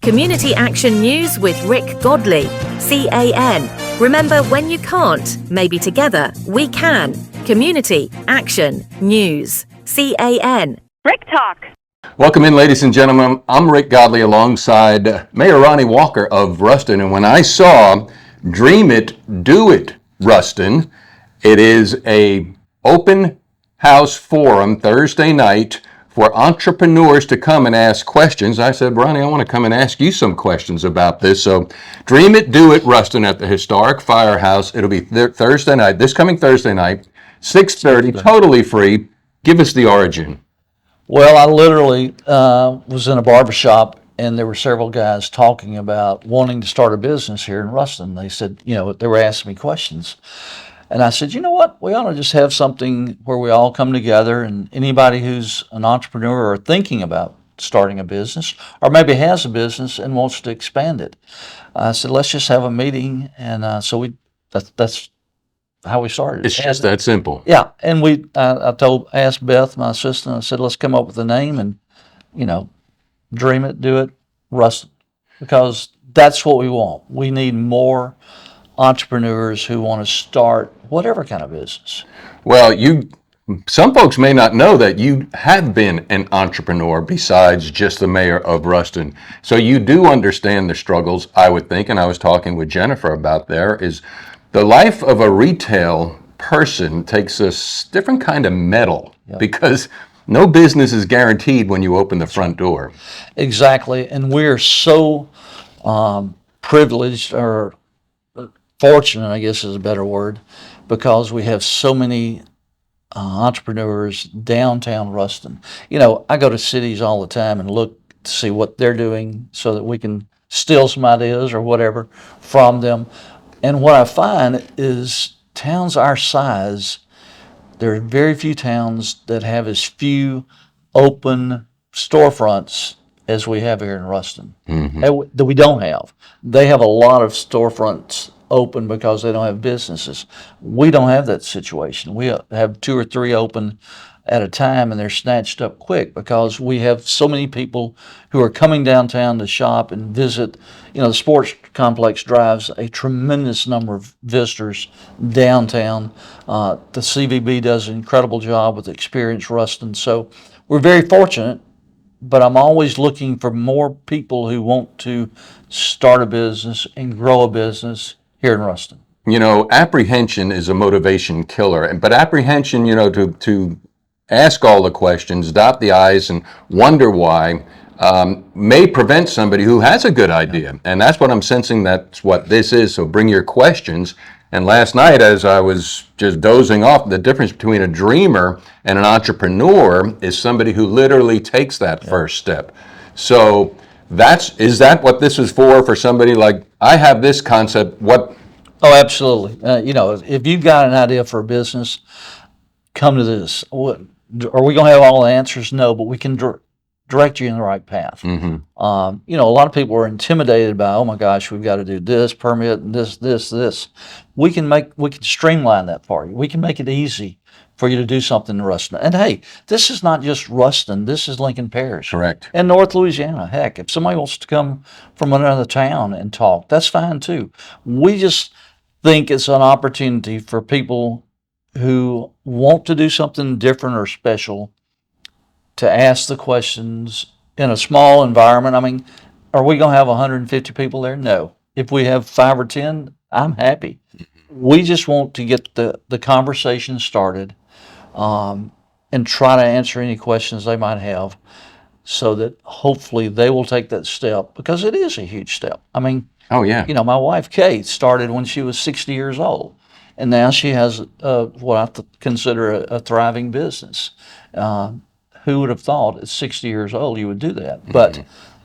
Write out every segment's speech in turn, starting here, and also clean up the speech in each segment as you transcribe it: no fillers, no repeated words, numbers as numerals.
Community Action News with Rick Godley, CAN. Remember, when you can't, maybe together we can. Community Action News, CAN. Rick Talk. Welcome in, ladies and gentlemen. I'm Rick Godley alongside Mayor Ronny Walker of Ruston. And when I saw Dream It, Do It, Ruston, it is a open house forum Thursday night for entrepreneurs to come and ask questions. I said, Ronny, I want to come and ask you some questions about this. So Dream It, Do It, Ruston at the historic firehouse. It'll be Thursday night, this coming Thursday night, 6:30, totally free. Give us the origin. Well, I literally was in a barbershop, and there were several guys talking about wanting to start a business here in Ruston. They said, they were asking me questions. And I said, you know what? We ought to just have something where we all come together, and anybody who's an entrepreneur or thinking about starting a business, or maybe has a business and wants to expand it. I said, let's just have a meeting. And that's how we started. It's just that simple. Yeah. And I asked Beth, my assistant, I said, let's come up with a name and, Dream It, Do It, Ruston. Because that's what we want. We need more entrepreneurs who want to start whatever kind of business. Well, some folks may not know that you have been an entrepreneur besides just the mayor of Ruston. So you do understand the struggles, I would think, and I was talking with Jennifer about is the life of a retail person takes a different kind of mettle. Yep. Because no business is guaranteed when you open the front door. Exactly. And we're so privileged, or fortunate, I guess is a better word, because we have so many entrepreneurs downtown Ruston. I go to cities all the time and look to see what they're doing so that we can steal some ideas or whatever from them. And what I find is towns our size, there are very few towns that have as few open storefronts as we have here in Ruston. Mm-hmm. That we don't have. They have a lot of storefronts open because they don't have businesses. We don't have that situation. We have 2 or 3 open at a time, and they're snatched up quick because we have so many people who are coming downtown to shop and visit. The sports complex drives a tremendous number of visitors downtown. The CVB does an incredible job with Experience Ruston. So we're very fortunate, but I'm always looking for more people who want to start a business and grow a business here in Ruston. Apprehension is a motivation killer, but apprehension, to ask all the questions, dot the I's, and wonder why may prevent somebody who has a good idea. And that's what I'm sensing that's what this is. So bring your questions. And last night, as I was just dozing off, the difference between a dreamer and an entrepreneur is somebody who literally takes that first step. So is that what this is for somebody like, I have this concept, what? Oh, absolutely. If you've got an idea for a business, come to this. Are we going to have all the answers? No, but we can direct you in the right path. Mm-hmm. A lot of people are intimidated by, oh my gosh, we've got to do this permit and this. We can streamline that for you. We can make it easy for you to do something in Ruston. And hey, this is not just Ruston. This is Lincoln Parish. Correct. And North Louisiana. Heck, if somebody wants to come from another town and talk, that's fine too. We just think it's an opportunity for people who want to do something different or special to ask the questions in a small environment. I mean, are we going to have 150 people there? No. If we have 5 or 10, I'm happy. We just want to get the conversation started and try to answer any questions they might have so that hopefully they will take that step, because it is a huge step. I mean, oh yeah. My wife, Kate, started when she was 60 years old. And now she has what I consider a thriving business. Who would have thought at 60 years old you would do that? Mm-hmm. But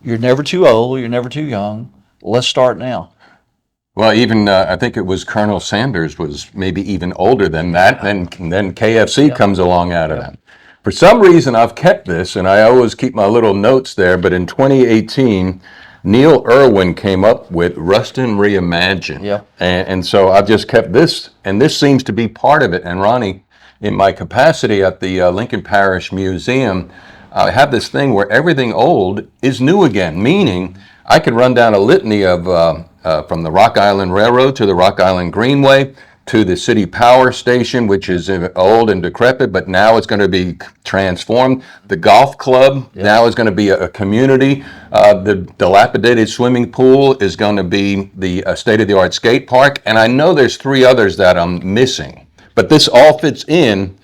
you're never too old, you're never too young. Let's start now. Well, even I think it was Colonel Sanders was maybe even older than that. Then KFC comes along out of that. For some reason, I've kept this, and I always keep my little notes there, but in 2018, Neil Irwin came up with Ruston Reimagined. Yeah. And so I've just kept this, and this seems to be part of it. And Ronny, in my capacity at the Lincoln Parish Museum, I have this thing where everything old is new again, meaning I could run down a litany of from the Rock Island Railroad to the Rock Island Greenway to the city power station, which is old and decrepit, but now it's going to be transformed. The golf club now is going to be a community. The dilapidated swimming pool is going to be the state-of-the-art skate park. And I know there's three others that I'm missing, but this all fits in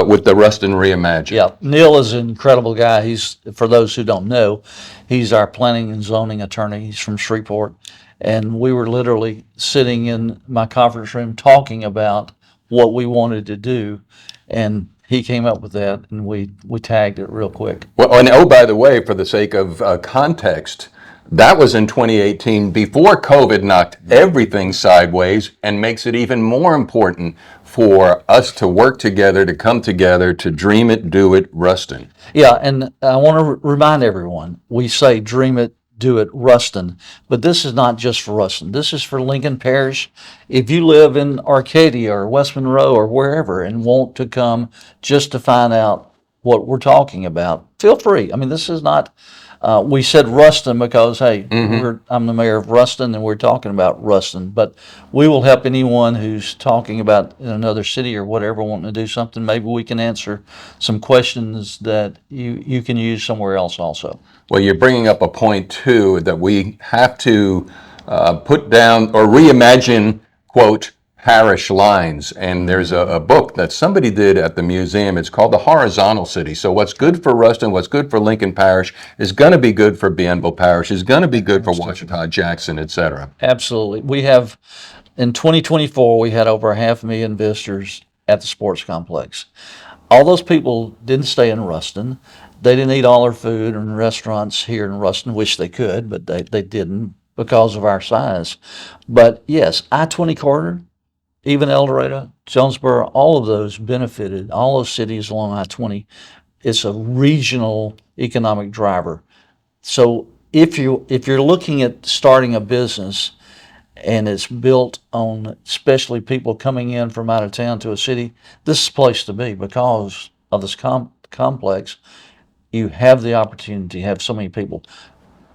with the Ruston Reimagined. Yeah, Neil is an incredible guy. He's, for those who don't know, he's our planning and zoning attorney. He's from Shreveport. And we were literally sitting in my conference room talking about what we wanted to do. And he came up with that, and we tagged it real quick. Well, and oh, by the way, for the sake of context, that was in 2018, before COVID knocked everything sideways, and makes it even more important for us to work together, to come together, to dream it, do it, Ruston. Yeah, and I want to remind everyone, we say dream it, do it, Ruston, but this is not just for Ruston. This is for Lincoln Parish. If you live in Arcadia or West Monroe or wherever and want to come just to find out what we're talking about, feel free. I mean, this is not, we said Ruston because, hey, I'm the mayor of Ruston and we're talking about Ruston, but we will help anyone who's talking about in another city or whatever wanting to do something. Maybe we can answer some questions that you can use somewhere else also. Well, you're bringing up a point, too, that we have to put down or reimagine, quote, parish lines. And there's a book that somebody did at the museum. It's called The Horizontal City. So what's good for Ruston, what's good for Lincoln Parish is going to be good for Bienville Parish, is going to be good for Ouachita, Jackson, et cetera. Absolutely. We have, in 2024, we had over 500,000 visitors at the sports complex. All those people didn't stay in Ruston. They didn't eat all their food in restaurants here in Ruston, which they could, but they didn't because of our size. But yes, I-20 corridor, even El Dorado, Jonesboro, all of those benefited, all those cities along I-20. It's a regional economic driver. So if you're looking at starting a business and it's built on especially people coming in from out of town to a city, this is the place to be because of this complex. You have the opportunity to have so many people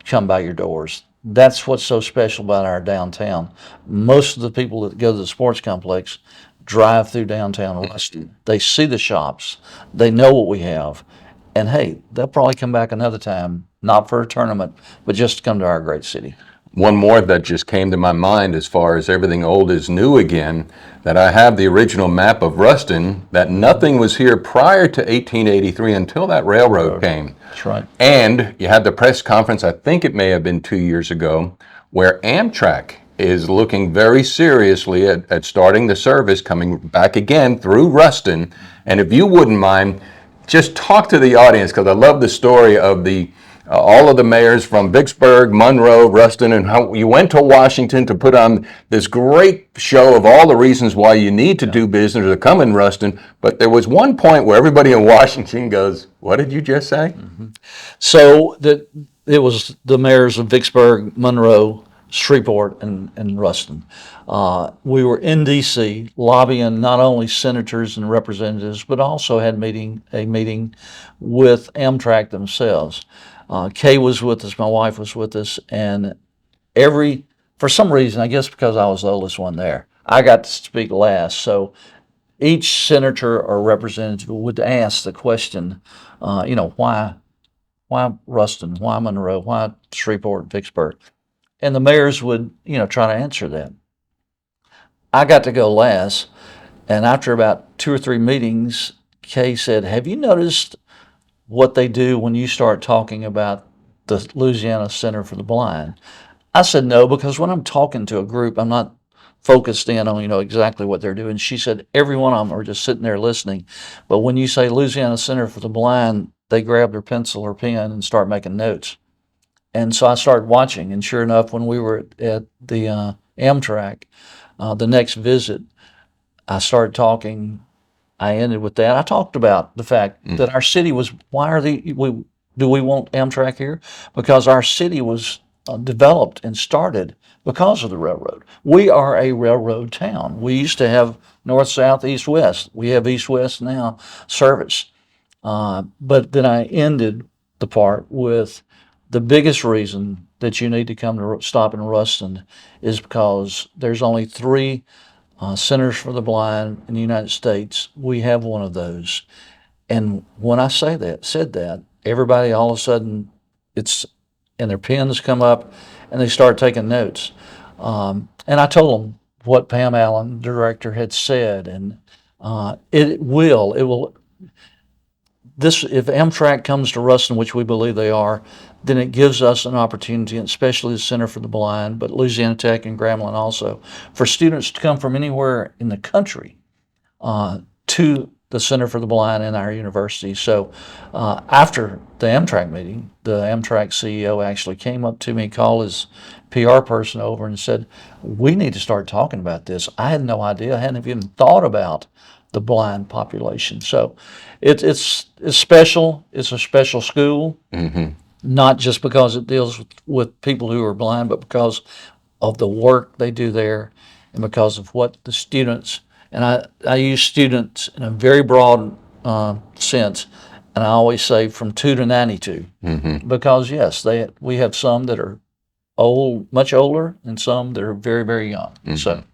come by your doors. That's what's so special about our downtown. Most of the people that go to the sports complex drive through downtown Ruston. They see the shops. They know what we have. And hey, they'll probably come back another time, not for a tournament, but just to come to our great city. One more that just came to my mind as far as everything old is new again, that I have the original map of Ruston, that nothing was here prior to 1883 until that railroad came. That's right. And you had the press conference, I think it may have been 2 years ago, where Amtrak is looking very seriously at starting the service coming back again through Ruston. And if you wouldn't mind, just talk to the audience, because I love the story of the all of the mayors from Vicksburg, Monroe, Ruston, and how you went to Washington to put on this great show of all the reasons why you need to do business or come in Ruston. But there was one point where everybody in Washington goes, "What did you just say?" Mm-hmm. So it was the mayors of Vicksburg, Monroe, Shreveport, and Ruston. We were in D.C. lobbying not only senators and representatives, but also had a meeting with Amtrak themselves. Kay was with us, my wife was with us, and for some reason, I guess because I was the oldest one there, I got to speak last. So each senator or representative would ask the question, why Ruston, why Monroe, why Shreveport, Vicksburg? And the mayors would, try to answer that. I got to go last, and after about 2 or 3 meetings, Kay said, "Have you noticed what they do when you start talking about the Louisiana Center for the Blind?" I said, "No, because when I'm talking to a group, I'm not focused in on, exactly what they're doing." She said, "Every one of them are just sitting there listening. But when you say Louisiana Center for the Blind, they grab their pencil or pen and start making notes." And so I started watching, and sure enough, when we were at the Amtrak, the next visit, I started talking. I ended with that. I talked about the fact that our city was, do we want Amtrak here? Because our city was developed and started because of the railroad. We are a railroad town. We used to have north, south, east, west. We have east, west now service. But then I ended the part with the biggest reason that you need to come to stop in Ruston is because there's only 3 centers for the blind in the United States. We have one of those. And when I said that, everybody all of a sudden, and their pens come up and they start taking notes. And I told them what Pam Allen, the director, had said, and if Amtrak comes to Ruston, which we believe they are, then it gives us an opportunity, and especially the Center for the Blind, but Louisiana Tech and Grambling also, for students to come from anywhere in the country to the Center for the Blind in our university. So after the Amtrak meeting, the Amtrak CEO actually came up to me, called his PR person over and said, we need to start talking about this. I had no idea. I hadn't even thought about the blind population. So it's special. It's a special school, not just because it deals with people who are blind, but because of the work they do there and because of what the students, and I use students in a very broad sense, and I always say from 2 to 92, because yes, we have some that are old, much older, and some that are very, very young. So,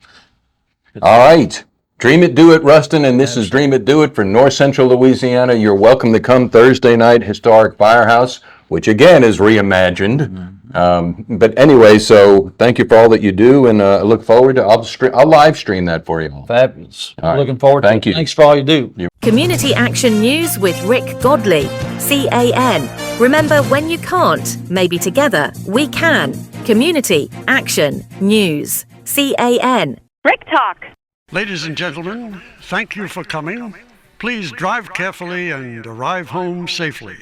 All right. Dream It, Do It, Ruston, and this is Dream It, Do It for North Central Louisiana. You're welcome to come Thursday night, Historic Firehouse, which again is reimagined. But anyway, so thank you for all that you do, and I look forward to, I'll live stream that for you all. Fabulous. All right. Looking forward to it. Thank you. Thanks for all you do. Community Action News with Rick Godley, CAN. Remember, when you can't, maybe together we can. Community Action News, CAN. Rick Talk. Ladies and gentlemen, thank you for coming. Please drive carefully and arrive home safely.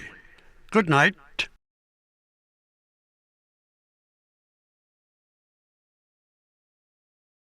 Good night.